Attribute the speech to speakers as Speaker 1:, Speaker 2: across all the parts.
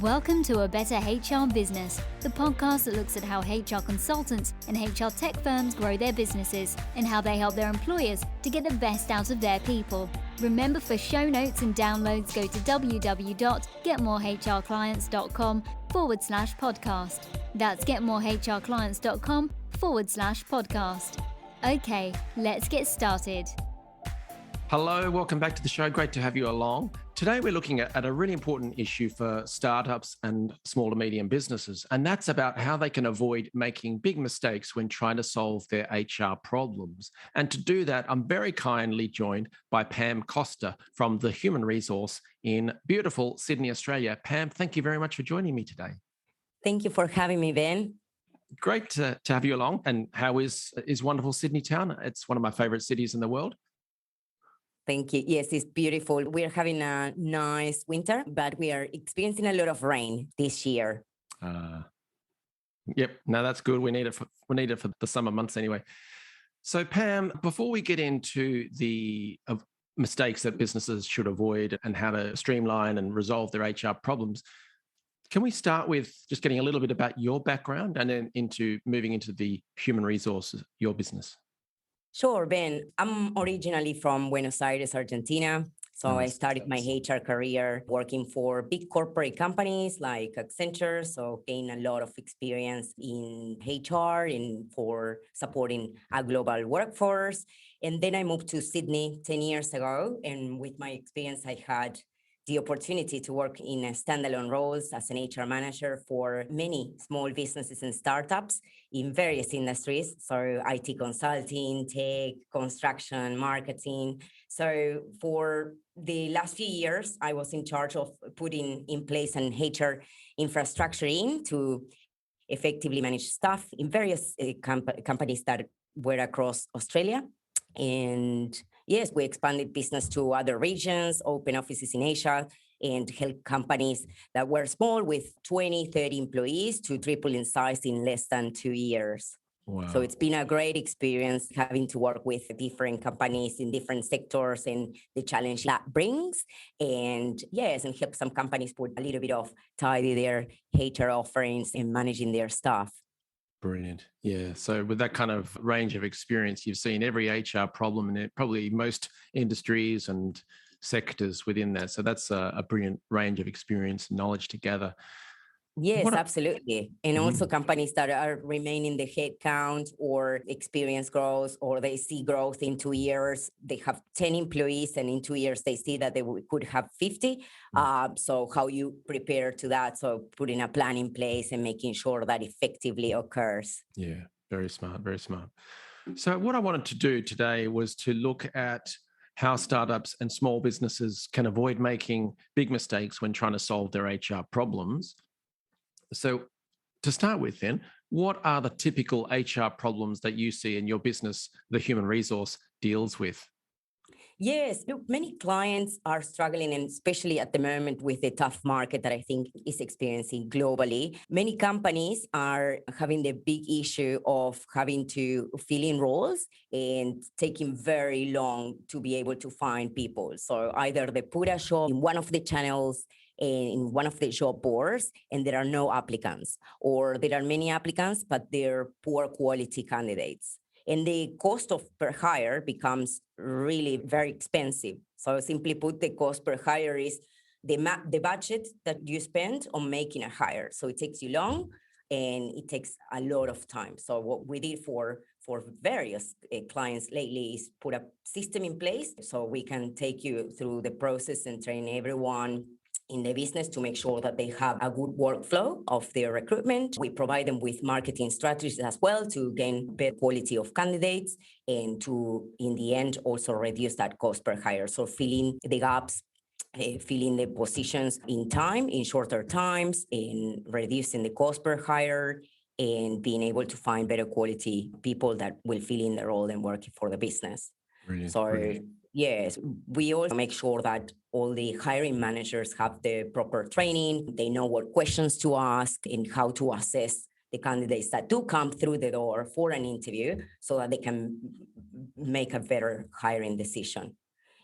Speaker 1: Welcome to A Better HR Business, the podcast that looks at how HR consultants and HR tech firms grow their businesses and how they help their employers to get the best out of their people. Remember, for show notes and downloads, go to www.getmorehrclients.com/podcast. That's getmorehrclients.com/podcast. Okay, let's get started.
Speaker 2: Hello, welcome back to the show. Great to have you along. Today, we're looking at a really important issue for startups and small to medium businesses, and that's about how they can avoid making big mistakes when trying to solve their HR problems. And to do that, I'm very kindly joined by Pam Costa from the Human Resource in beautiful Sydney, Australia. Pam, thank you very much for joining me today.
Speaker 3: Thank you for having me, Ben.
Speaker 2: Great to have you along. And how is wonderful Sydney town? It's one of my favorite cities in the world.
Speaker 3: Thank you. Yes, it's beautiful. We're having a nice winter, but we are experiencing a lot of rain this year.
Speaker 2: Yep. No, that's good. We need it for the summer months anyway. So, Pam, before we get into the mistakes that businesses should avoid and how to streamline and resolve their HR problems, can we start with just getting a little bit about your background and then moving into the human resources, your business?
Speaker 3: Sure, Ben. I'm originally from Buenos Aires, Argentina. So I started my HR career working for big corporate companies like Accenture. So gained a lot of experience in HR and for supporting a global workforce. And then I moved to Sydney 10 years ago. And with my experience, I had the opportunity to work in standalone roles as an HR manager for many small businesses and startups in various industries. So IT consulting, tech, construction, marketing. So for the last few years, I was in charge of putting in place an HR infrastructure to effectively manage staff in various companies that were across Australia. And yes, we expanded business to other regions, open offices in Asia, and help companies that were small with 20, 30 employees to triple in size in less than 2 years.
Speaker 2: Wow.
Speaker 3: So it's been a great experience having to work with different companies in different sectors and the challenge that brings. And yes, and help some companies put a little bit of tidy their HR offerings and managing their staff.
Speaker 2: Brilliant. Yeah. So with that kind of range of experience, you've seen every HR problem in probably most industries and sectors within that. So that's a brilliant range of experience and knowledge to gather.
Speaker 3: Yes, absolutely. And also companies that are remaining the headcount or experience growth, or they see growth in 2 years, they have 10 employees and in 2 years they see that they could have 50. So how you prepare to that? So putting a plan in place and making sure that effectively occurs.
Speaker 2: Yeah, very smart, very smart. So what I wanted to do today was to look at how startups and small businesses can avoid making big mistakes when trying to solve their HR problems. So to start with then, what are the typical HR problems that you see in your business the human resource deals with?
Speaker 3: Yes, look, many clients are struggling, and especially at the moment with the tough market that I think is experiencing globally. Many companies are having the big issue of having to fill in roles and taking very long to be able to find people. So either they put a job in one of the channels, in one of the job boards, and there are no applicants, or there are many applicants, but they're poor quality candidates. And the cost of per hire becomes really very expensive. So simply put, the cost per hire is the budget that you spend on making a hire. So it takes you long and it takes a lot of time. So what we did for various clients lately is put a system in place so we can take you through the process and train everyone in the business to make sure that they have a good workflow of their recruitment. We provide them with marketing strategies as well to gain better quality of candidates and to, in the end, also reduce that cost per hire. So filling the gaps, filling the positions in time, in shorter times, and reducing the cost per hire, and being able to find better quality people that will fill in the role and work for the business. Brilliant. Yes, we also make sure that all the hiring managers have the proper training. They know what questions to ask and how to assess the candidates that do come through the door for an interview so that they can make a better hiring decision.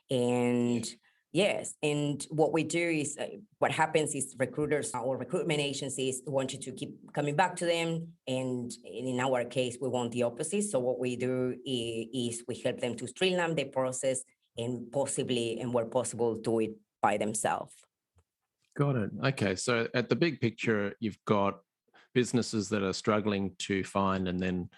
Speaker 3: And Yes. And what we do is what happens is recruiters or recruitment agencies want you to keep coming back to them. And in our case, we want the opposite. So what we do is we help them to streamline the process and possibly, and where possible, do it by themselves.
Speaker 2: Got it. Okay. So at the big picture, you've got businesses that are struggling to find and then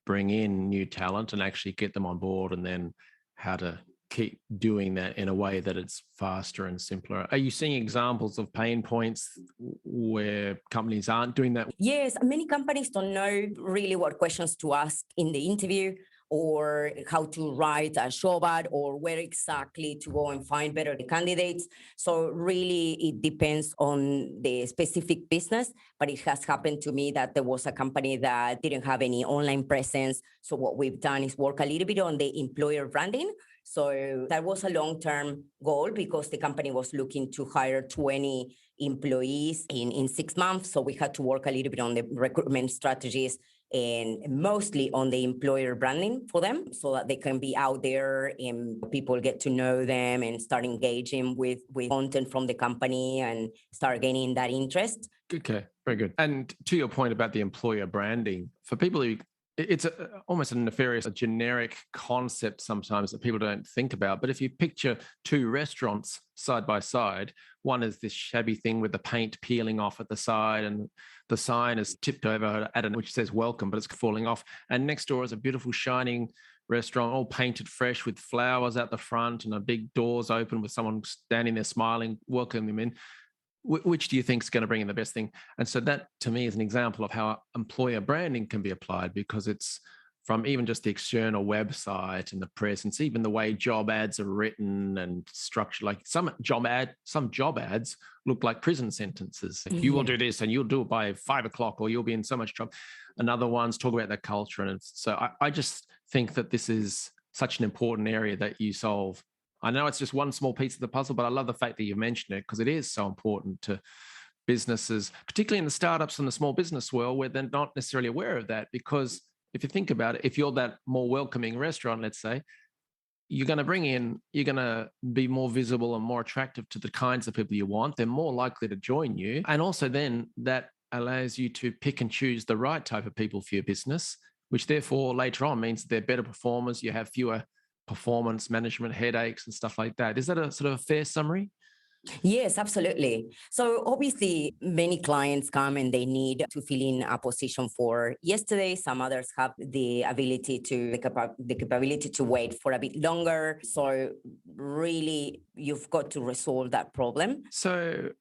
Speaker 2: bring in new talent and actually get them on board, and then how to keep doing that in a way that it's faster and simpler. Are you seeing examples of pain points where companies aren't doing that?
Speaker 3: Yes, many companies don't know really what questions to ask in the interview, or how to write a job ad, or where exactly to go and find better candidates. So really it depends on the specific business, but it has happened to me that there was a company that didn't have any online presence. So what we've done is work a little bit on the employer branding. So that was a long-term goal because the company was looking to hire 20 employees in 6 months. So we had to work a little bit on the recruitment strategies and mostly on the employer branding for them so that they can be out there and people get to know them and start engaging with content from the company and start gaining that interest.
Speaker 2: Okay, very good. And to your point about the employer branding, for people who it's almost a nefarious, a generic concept sometimes that people don't think about. But if you picture two restaurants side by side, one is this shabby thing with the paint peeling off at the side and the sign is tipped over which says welcome, but it's falling off. And next door is a beautiful shining restaurant, all painted fresh with flowers out the front and a big doors open with someone standing there smiling, welcoming them in. Which do you think is going to bring in the best thing? And so that to me is an example of how employer branding can be applied, because it's from even just the external website and the presence, even the way job ads are written and structured. Like some job ads look like prison sentences. You will do this and you'll do it by 5 o'clock or you'll be in so much trouble. And other ones talk about their culture. And so I just think that this is such an important area that you solve. I know it's just one small piece of the puzzle, but I love the fact that you mentioned it because it is so important to businesses, particularly in the startups and the small business world where they're not necessarily aware of that. Because if you think about it, if you're that more welcoming restaurant, let's say, you're going to be more visible and more attractive to the kinds of people you want. They're more likely to join you. And also then that allows you to pick and choose the right type of people for your business, which therefore later on means they're better performers. You have fewer performance management headaches and stuff like that. Is that a sort of a fair summary?
Speaker 3: Yes, absolutely. So obviously many clients come and they need to fill in a position for yesterday. Some others have the capability to wait for a bit longer. So really you've got to resolve that problem.
Speaker 2: So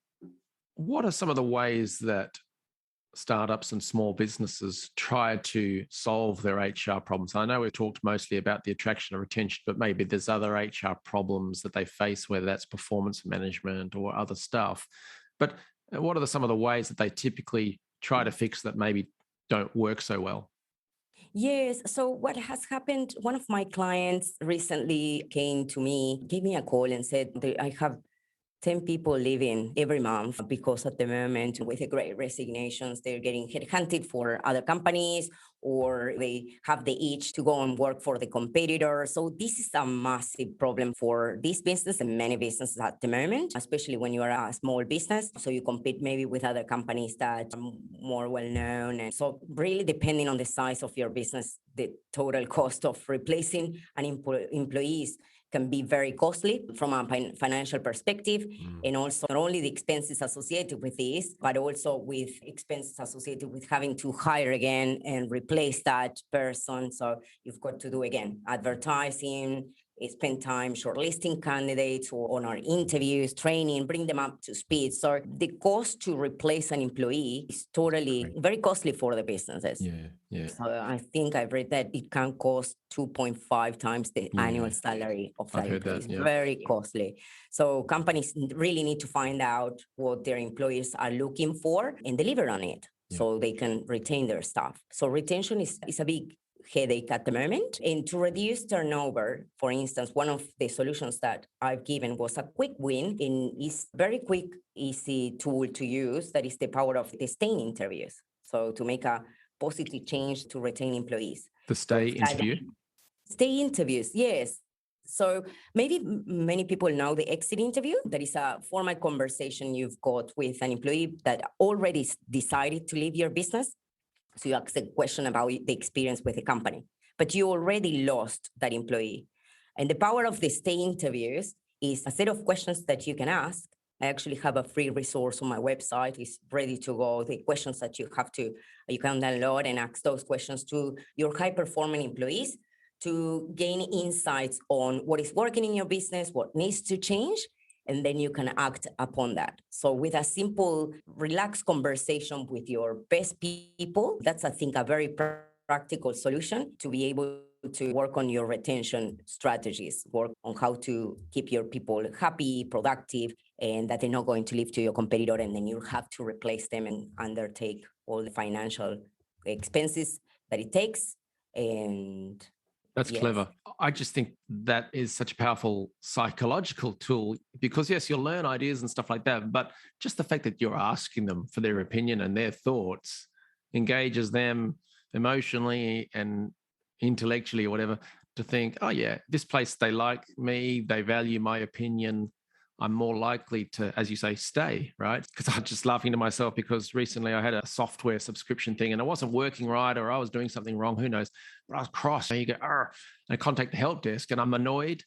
Speaker 2: what are some of the ways that startups and small businesses try to solve their HR problems? I know we've talked mostly about the attraction and retention, but maybe there's other HR problems that they face, whether that's performance management or other stuff. But what are some of the ways that they typically try to fix that maybe don't work so well?
Speaker 3: Yes. So what has happened, one of my clients recently came to me, gave me a call and said, I have 10 people leaving every month because at the moment with the great resignations, they're getting headhunted for other companies or they have the itch to go and work for the competitor. So this is a massive problem for this business and many businesses at the moment, especially when you are a small business. So you compete maybe with other companies that are more well-known. And so really depending on the size of your business, the total cost of replacing an employees can be very costly from a financial perspective. And also not only the expenses associated with this, but also with expenses associated with having to hire again and replace that person. So you've got to do again, advertising, spend time shortlisting candidates or on our interviews, training, bring them up to speed. So the cost to replace an employee is totally very costly for the businesses.
Speaker 2: Yeah.
Speaker 3: So I think I've read that it can cost 2.5 times the annual salary of that employee. It's very costly. So companies really need to find out what their employees are looking for and deliver on it so they can retain their staff. So retention is a big headache at the moment. And to reduce turnover, for instance, one of the solutions that I've given was a quick win in is very quick, easy tool to use. That is the power of the staying interviews. So to make a positive change to retain employees.
Speaker 2: The stay interview?
Speaker 3: Stay interviews, yes. So maybe many people know the exit interview. That is a formal conversation you've got with an employee that already decided to leave your business. So you ask a question about the experience with the company, but you already lost that employee. And the power of the stay interviews is a set of questions that you can ask. I actually have a free resource on my website. It's ready to go. The questions that you can download and ask those questions to your high-performing employees to gain insights on what is working in your business, what needs to change, and then you can act upon that. So with a simple, relaxed conversation with your best people, that's, I think, a very practical solution to be able to work on your retention strategies, work on how to keep your people happy, productive, and that they're not going to leave to your competitor, and then you have to replace them and undertake all the financial expenses that it takes. And
Speaker 2: that's clever. I just think that is such a powerful psychological tool because, yes, you'll learn ideas and stuff like that, but just the fact that you're asking them for their opinion and their thoughts engages them emotionally and intellectually or whatever to think, oh yeah, this place, they like me, they value my opinion, I'm more likely to, as you say, stay, right? Because I'm just laughing to myself because recently I had a software subscription thing and it wasn't working right, or I was doing something wrong, who knows, but I was cross. And you go, and I contact the help desk and I'm annoyed,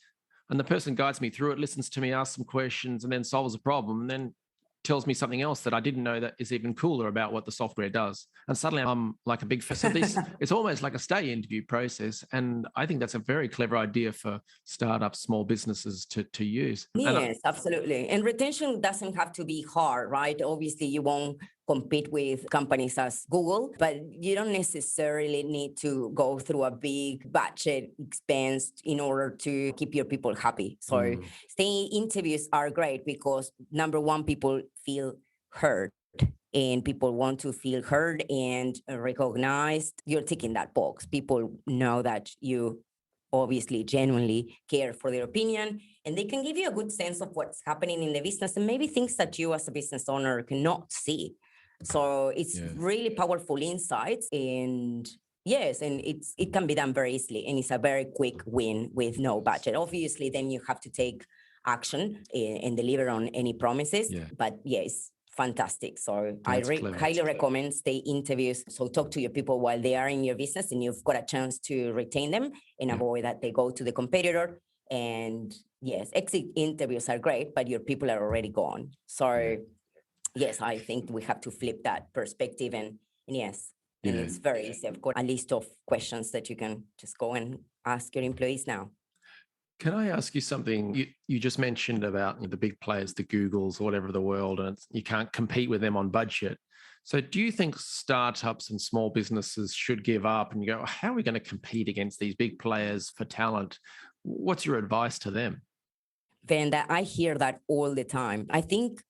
Speaker 2: and the person guides me through it, listens to me, asks some questions, and then solves a problem, and then tells me something else that I didn't know that is even cooler about what the software does. And suddenly I'm like a big fan. So this, it's almost like a stay interview process. And I think that's a very clever idea for startups, small businesses to use.
Speaker 3: Yes, absolutely. And retention doesn't have to be hard, right? Obviously, you won't compete with companies as Google, but you don't necessarily need to go through a big budget expense in order to keep your people happy. So stay interviews are great because number one, people feel heard. And people want to feel heard and recognized. You're ticking that box. People know that you obviously genuinely care for their opinion, and they can give you a good sense of what's happening in the business and maybe things that you as a business owner cannot see. So it's really powerful insights, and yes, and it can be done very easily, and it's a very quick win with no budget. Obviously, then you have to take action and deliver on any promises, but yes, fantastic. So I highly recommend stay interviews. So talk to your people while they are in your business and you've got a chance to retain them and avoid that they go to the competitor. And yes, exit interviews are great, but your people are already gone. So yes, I think we have to flip that perspective, and yes, and it's very easy. I've got a list of questions that you can just go and ask your employees now.
Speaker 2: Can I ask you something? You just mentioned about the big players, the Googles or whatever of the world, and you can't compete with them on budget. So do you think startups and small businesses should give up and you go, how are we going to compete against these big players for talent? What's your advice to them?
Speaker 3: Vanda, I hear that all the time. I think,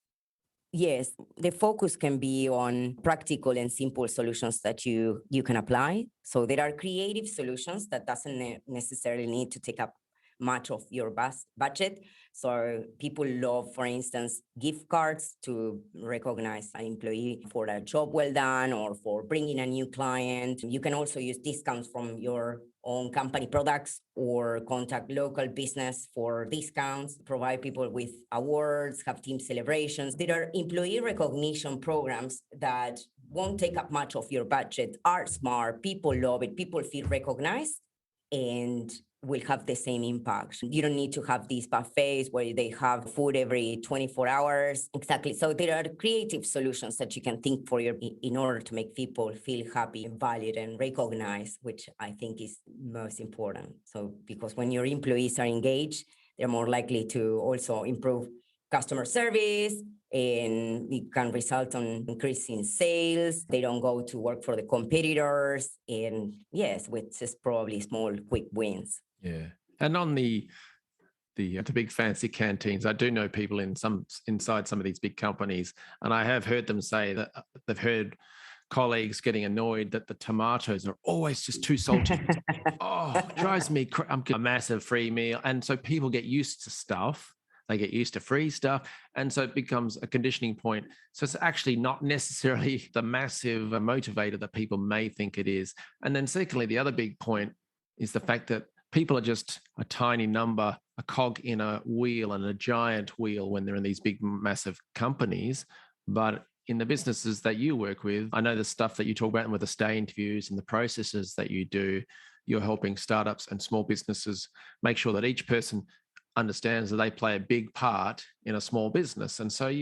Speaker 3: yes, the focus can be on practical and simple solutions that you can apply. So there are creative solutions that doesn't necessarily need to take up much of your budget. So people love, for instance, gift cards to recognize an employee for a job well done or for bringing a new client. You can also use discounts from your own company products or contact local business for discounts, provide people with awards, have team celebrations. There are employee recognition programs that won't take up much of your budget, are smart, people love it, people feel recognized, and will have the same impact. You don't need to have these buffets where they have food every 24 hours. Exactly. So there are creative solutions that you can think for in order to make people feel happy, valued, and recognized, which I think is most important. So because when your employees are engaged, they're more likely to also improve customer service, and it can result on increasing sales. They don't go to work for the competitors, and yes, with just probably small, quick wins.
Speaker 2: Yeah, and on the big fancy canteens, I do know people inside some of these big companies, and I have heard them say that they've heard colleagues getting annoyed that the tomatoes are always just too salty. Drives me crazy. I'm getting a massive free meal, and so people get used to stuff. They get used to free stuff. And so it becomes a conditioning point. So it's actually not necessarily the massive motivator that people may think it is. And then secondly, the other big point is the fact that people are just a tiny number a cog in a wheel and a giant wheel when they're in these big, massive companies. But in the businesses that you work with, I know the stuff that you talk about with the stay interviews and the processes that you do, you're helping startups and small businesses make sure that each person understands that they play a big part in a small business. And so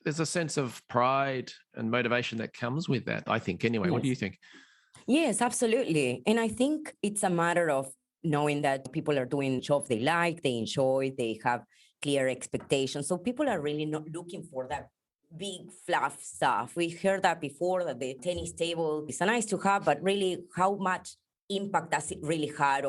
Speaker 2: there's a sense of pride and motivation that comes with that, I think, anyway. What do you think?
Speaker 3: Yes, absolutely. And I think it's a matter of knowing that people are doing jobs they like, they enjoy, they have clear expectations. So people are really not looking for that big fluff stuff. We heard that before, that the tennis table is a nice to have, but really how much impact does it really have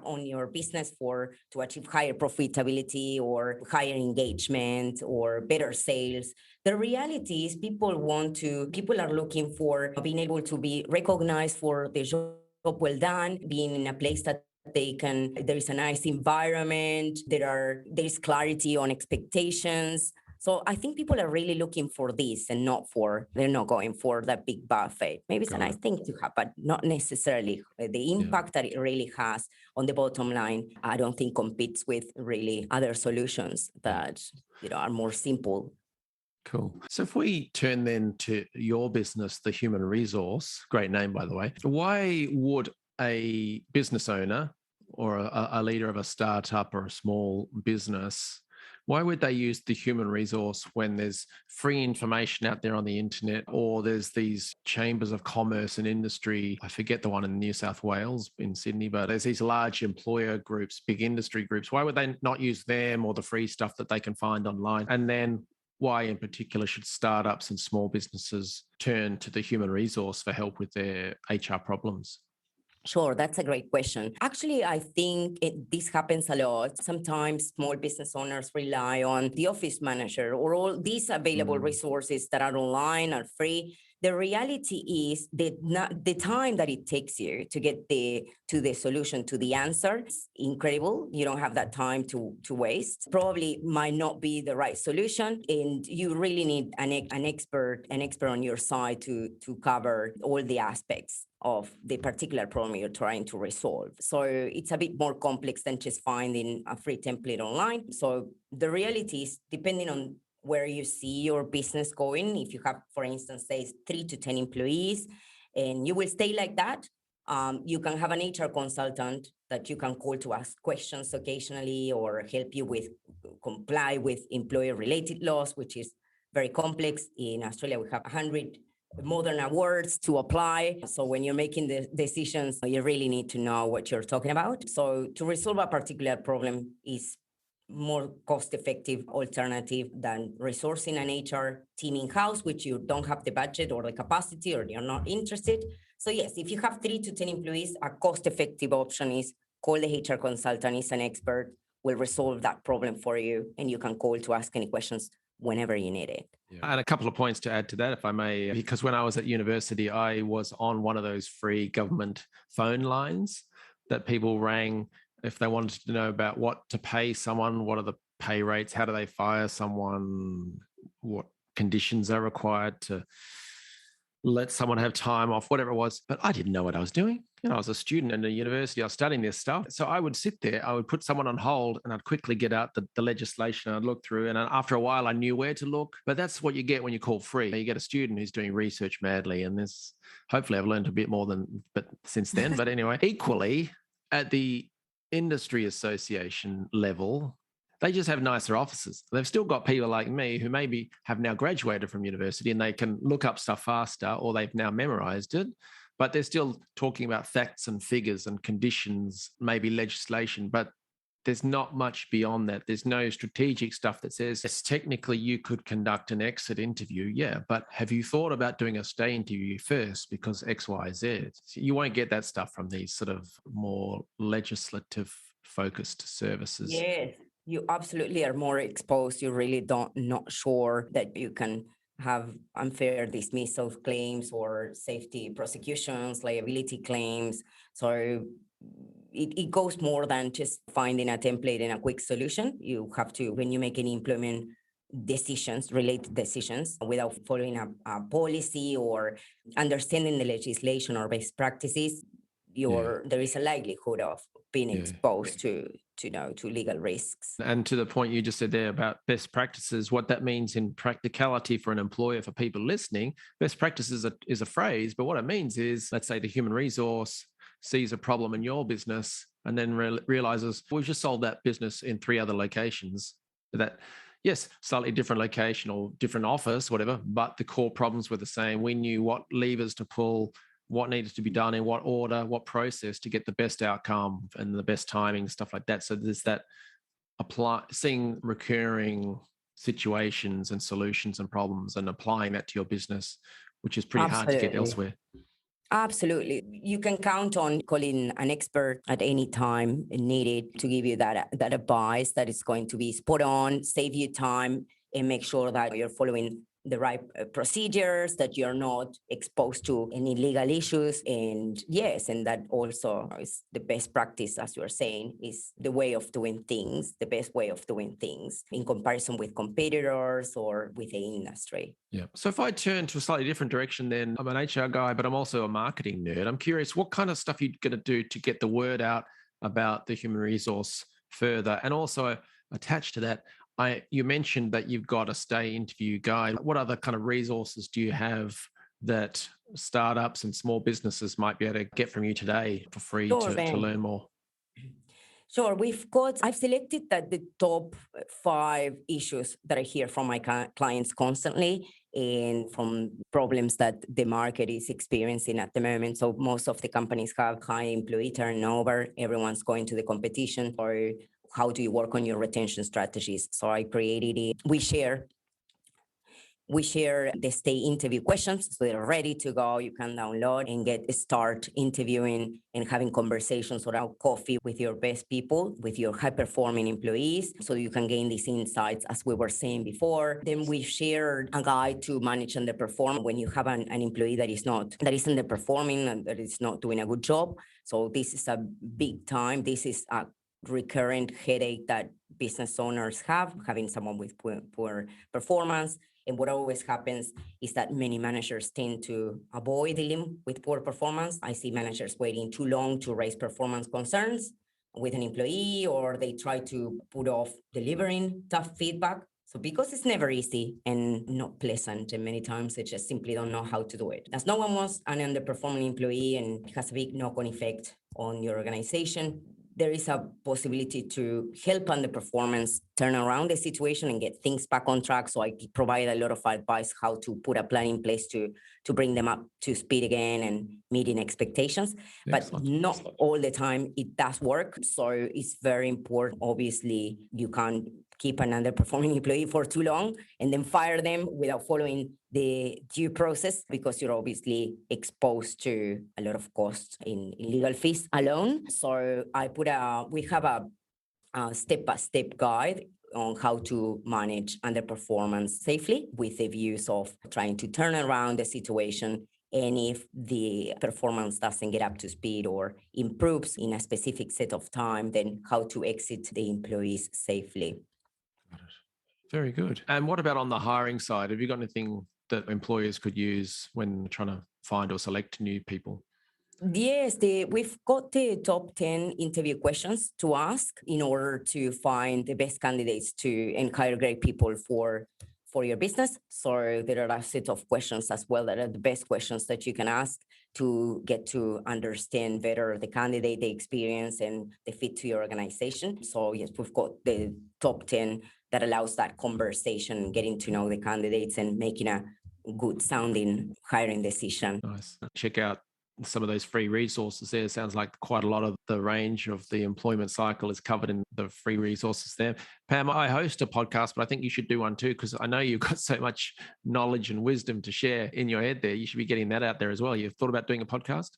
Speaker 3: on your business to achieve higher profitability or higher engagement or better sales? The reality is people are looking for being able to be recognized for the job well done, being in a place that there is a nice environment, there is clarity on expectations. So I think people are really looking for this and they're not going for that big buffet. Maybe it's a nice thing to have, but not necessarily the impact that it really has on the bottom line. I don't think competes with really other solutions that are more simple.
Speaker 2: Cool. So if we turn then to your business, the human resource, great name, by the way, why would a business owner or a leader of a startup or a small business, why would they use the human resource when there's free information out there on the internet, or there's these chambers of commerce and industry? I forget the one in New South Wales in Sydney, but there's these large employer groups, big industry groups. Why would they not use them or the free stuff that they can find online? And then why in particular should startups and small businesses turn to the human resource for help with their HR problems?
Speaker 3: Sure, that's a great question. Actually, I think this happens a lot. Sometimes small business owners rely on the office manager or all these available resources that are online or free. The reality is that the time that it takes you to get to the solution, to the answer, is incredible. You don't have that time to waste. Probably might not be the right solution, and you really need an expert on your side to cover all the aspects of the particular problem you're trying to resolve. So it's a bit more complex than just finding a free template online. So the reality is, depending on where you see your business going, if you have, for instance, say 3 to 10 employees, and you will stay like that, you can have an HR consultant that you can call to ask questions occasionally or help you with comply with employer-related laws, which is very complex. In Australia, we have 100 modern awards to apply. So when you're making the decisions, you really need to know what you're talking about. So to resolve a particular problem is more cost-effective alternative than resourcing an HR team in-house, which you don't have the budget or the capacity or you're not interested. So yes, if you have 3 to 10 employees, a cost-effective option is call the HR consultant, is an expert, will resolve that problem for you, and you can call to ask any questions whenever you need it.
Speaker 2: Yeah. And a couple of points to add to that, if I may, because when I was at university, I was on one of those free government phone lines that people rang if they wanted to know about what to pay someone, what are the pay rates, how do they fire someone, what conditions are required to let someone have time off, whatever it was. But I didn't know what I was doing. I was a student in the university. I was studying this stuff. So I would sit there, I would put someone on hold, and I'd quickly get out the legislation. I'd look through, and after a while, I knew where to look. But that's what you get when you call free. You get a student who's doing research madly, and hopefully I've learned a bit more since then. But anyway, equally at the industry association level, they just have nicer offices. They've still got people like me who maybe have now graduated from university and they can look up stuff faster, or they've now memorized it, but they're still talking about facts and figures and conditions, maybe legislation, but there's not much beyond that. There's no strategic stuff that says, yes, technically you could conduct an exit interview. Yeah, but have you thought about doing a stay interview first because X, Y, Z? You won't get that stuff from these sort of more legislative focused services.
Speaker 3: Yes, you absolutely are more exposed. You really not sure that you can have unfair dismissal of claims or safety prosecutions, liability claims. So it goes more than just finding a template and a quick solution. You have to, when you make any employment related decisions, without following a policy or understanding the legislation or best practices, there is a likelihood of being exposed to to legal risks.
Speaker 2: And to the point you just said there about best practices, what that means in practicality for an employer, for people listening, best practices is a phrase, but what it means is, let's say the human resource sees a problem in your business and then realizes we've just solved that business in 3 other locations. That, yes, slightly different location or different office, whatever, but the core problems were the same. We knew what levers to pull, what needed to be done in what order, what process to get the best outcome and the best timing, stuff like that. So there's that seeing recurring situations and solutions and problems and applying that to your business, which is pretty hard to get elsewhere.
Speaker 3: Absolutely. You can count on calling an expert at any time needed to give you that advice that is going to be spot on, save you time, and make sure that you're following the right procedures, that you're not exposed to any legal issues. And yes, and that also is the best practice, as you're saying, is the way of doing things, the best way of doing things in comparison with competitors or with the industry.
Speaker 2: Yeah. So if I turn to a slightly different direction, then I'm an HR guy, but I'm also a marketing nerd. I'm curious, what kind of stuff you're going to do to get the word out about the human resource further? And also attached to that, you mentioned that you've got a stay interview guide. What other kind of resources do you have that startups and small businesses might be able to get from you today for free to learn more?
Speaker 3: Sure. I've selected the top 5 issues that I hear from my clients constantly and from problems that the market is experiencing at the moment. So most of the companies have high employee turnover. Everyone's going to the competition, or how do you work on your retention strategies? So I created it. We share the stay interview questions, so they're ready to go. You can download and start interviewing and having conversations around coffee with your best people, with your high-performing employees, so you can gain these insights, as we were saying before. Then we shared a guide to manage underperform when you have an employee that is underperforming and that is not doing a good job. So this is a big time. This is a recurrent headache that business owners have, having someone with poor performance. And what always happens is that many managers tend to avoid dealing with poor performance. I see managers waiting too long to raise performance concerns with an employee, or they try to put off delivering tough feedback. So because it's never easy and not pleasant, and many times they just simply don't know how to do it. As no one wants an underperforming employee, and it has a big knock-on effect on your organization, there is a possibility to help underperformance turn around the situation and get things back on track. So I provide a lot of advice how to put a plan in place to bring them up to speed again and meeting expectations. Excellent. But not all the time it does work. So it's very important. Obviously, you can't keep an underperforming employee for too long and then fire them without following the due process, because you're obviously exposed to a lot of costs in legal fees alone. So we have a step-by-step guide on how to manage underperformance safely, with the views of trying to turn around the situation. And if the performance doesn't get up to speed or improves in a specific set of time, then how to exit the employees safely.
Speaker 2: Very good. And what about on the hiring side? Have you got anything that employers could use when trying to find or select new people?
Speaker 3: Yes, we've got the top 10 interview questions to ask in order to find the best candidates and hire great people for your business. So there are a set of questions as well that are the best questions that you can ask to get to understand better the candidate, the experience, and the fit to your organization. So yes, we've got the top 10 that allows that conversation, getting to know the candidates and making a good sounding hiring decision.
Speaker 2: Nice. Check out some of those free resources there. Sounds like quite a lot of the range of the employment cycle is covered in the free resources there. Pam, I host a podcast, but I think you should do one too, because I know you've got so much knowledge and wisdom to share in your head there. You should be getting that out there as well. You've thought about doing a podcast?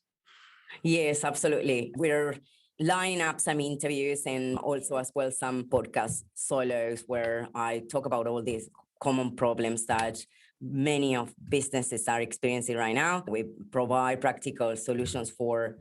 Speaker 3: Yes, absolutely. We're lining up some interviews and also as well some podcast solos where I talk about all these common problems that many of businesses are experiencing right now. We provide practical solutions for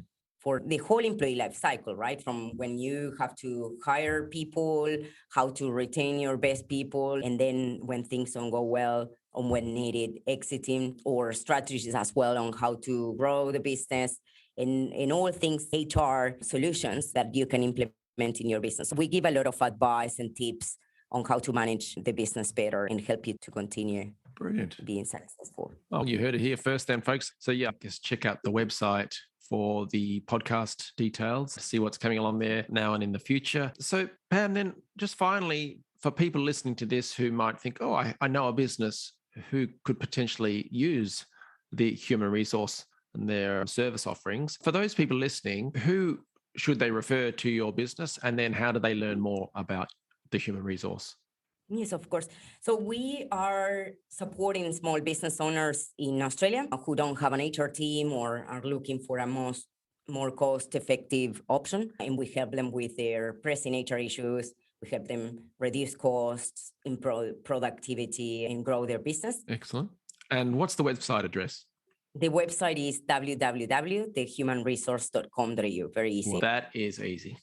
Speaker 3: the whole employee life cycle, right? From when you have to hire people, how to retain your best people, and then when things don't go well, on when needed, exiting, or strategies as well on how to grow the business, in all things HR solutions that you can implement development in your business. We give a lot of advice and tips on how to manage the business better and help you to continue
Speaker 2: Brilliant.
Speaker 3: being successful.
Speaker 2: Oh, you heard it here first then, folks. So yeah, just check out the website for the podcast details, see what's coming along there now and in the future. So Pam, then just finally, for people listening to this who might think, oh, I know a business who could potentially use the human resource and their service offerings. For those people listening, who should they refer to your business? And then how do they learn more about the human resource?
Speaker 3: Yes, of course. So we are supporting small business owners in Australia who don't have an HR team or are looking for a more cost-effective option. And we help them with their pressing HR issues. We help them reduce costs, improve productivity, and grow their business.
Speaker 2: Excellent. And what's the website address?
Speaker 3: The website is www.thehumanresource.com.au. Very easy.
Speaker 2: Well, that is easy.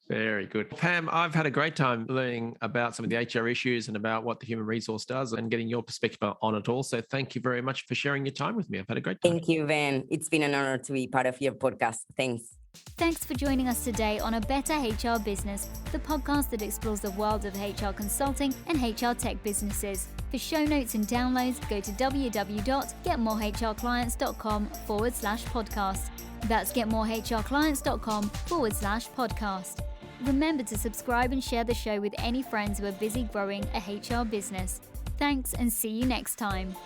Speaker 2: Very good. Pam, I've had a great time learning about some of the HR issues and about what the human resource does and getting your perspective on it all. So thank you very much for sharing your time with me. I've had a great time.
Speaker 3: Thank you, Ben. It's been an honor to be part of your podcast. Thanks.
Speaker 1: Thanks for joining us today on A Better HR Business, the podcast that explores the world of HR consulting and HR tech businesses. For show notes and downloads, go to www.getmorehrclients.com/podcast. That's getmorehrclients.com/podcast. Remember to subscribe and share the show with any friends who are busy growing a HR business. Thanks and see you next time.